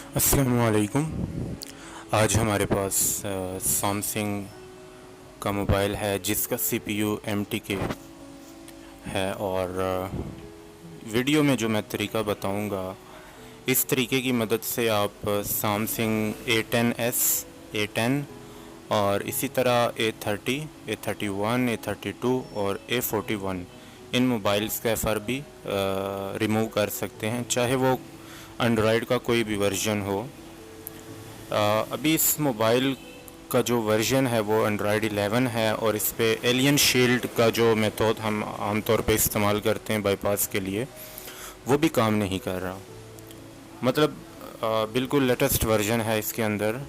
अस्सलामुअलैकुम। आज हमारे पास सैमसंग का मोबाइल है जिसका CPU MTK है और वीडियो में जो मैं तरीका बताऊंगा, इस तरीके की मदद से आप सैमसंग A10s, A10 और इसी तरह A30, A31, A32 और A41 इन मोबाइल्स का FRB रिमूव कर सकते हैं, चाहे वो एंड्रॉयड का कोई भी वर्जन हो। अभी इस मोबाइल का जो वर्जन है वो एंड्रॉयड 11 है और इस पे एलियन शील्ड का जो मेथड हम आमतौर पे इस्तेमाल करते हैं बाईपास के लिए, वो भी काम नहीं कर रहा। मतलब बिल्कुल लेटेस्ट वर्जन है इसके अंदर।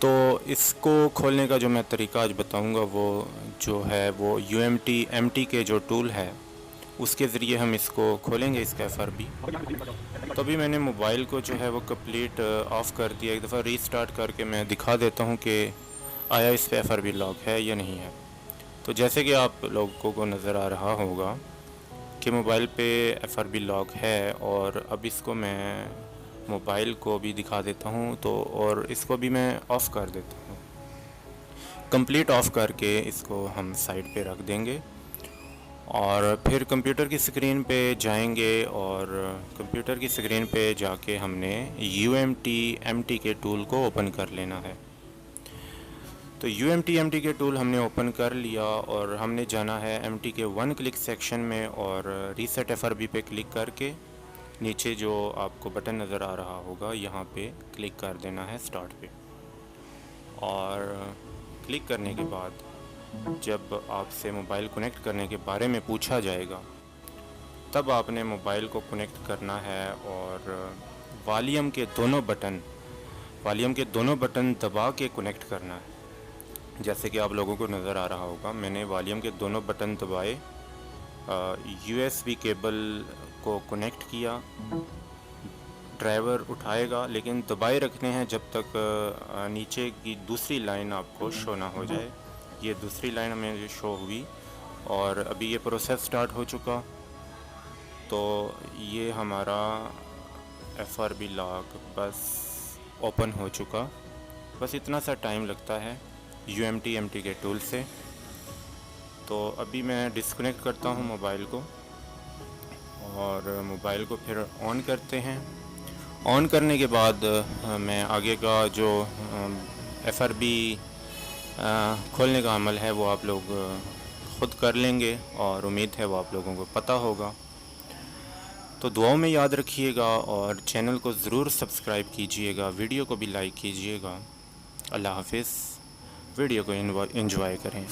तो इसको खोलने का जो मैं तरीका आज बताऊंगा वो जो है वो UMT MTK जो टूल है उसके ज़रिए हम इसको खोलेंगे, इसका FRB। तो अभी मैंने मोबाइल को जो है वो कंप्लीट ऑफ़ कर दिया। एक दफ़ा रीस्टार्ट करके मैं दिखा देता हूँ कि आया इस पे FRB लॉक है या नहीं है। तो जैसे कि आप लोगों को नज़र आ रहा होगा कि मोबाइल पे FRB लॉक है, और अब इसको मैं मोबाइल को भी दिखा देता हूँ। तो और इसको भी मैं ऑफ़ कर देता हूँ। कंप्लीट ऑफ़ करके इसको हम साइड पे रख देंगे और फिर कंप्यूटर की स्क्रीन पे जाएंगे और कंप्यूटर की स्क्रीन पे जाके हमने UMT MTK टूल को ओपन कर लेना है। तो UMT MTK टूल हमने ओपन कर लिया और हमने जाना है MTK 1 क्लिक सेक्शन में और रीसेट FRB पे क्लिक करके नीचे जो आपको बटन नज़र आ रहा होगा यहाँ पे क्लिक कर देना है स्टार्ट पे। और क्लिक करने के बाद जब आपसे मोबाइल कनेक्ट करने के बारे में पूछा जाएगा तब आपने मोबाइल को कनेक्ट करना है और वॉल्यूम के दोनों बटन दबा के कनेक्ट करना है। जैसे कि आप लोगों को नज़र आ रहा होगा, मैंने वॉल्यूम के दोनों बटन दबाए, USB केबल को कनेक्ट किया। ड्राइवर उठाएगा लेकिन दबाए रखने हैं जब तक नीचे की दूसरी लाइन आपको शो ना हो जाए। ये दूसरी लाइन हमें शो हुई और अभी ये प्रोसेस स्टार्ट हो चुका। तो ये हमारा FRB लॉक बस ओपन हो चुका। बस इतना सा टाइम लगता है UMT MTK टूल से। तो अभी मैं डिस्कनेक्ट करता हूँ मोबाइल को और मोबाइल को फिर ऑन करते हैं। ऑन करने के बाद मैं आगे का जो FRB खोलने का अमल है वो आप लोग ख़ुद कर लेंगे और उम्मीद है वो आप लोगों को पता होगा। तो दुआओं में याद रखिएगा और चैनल को ज़रूर सब्सक्राइब कीजिएगा, वीडियो को भी लाइक कीजिएगा। अल्लाह हाफिज़। वीडियो को एंजॉय करें।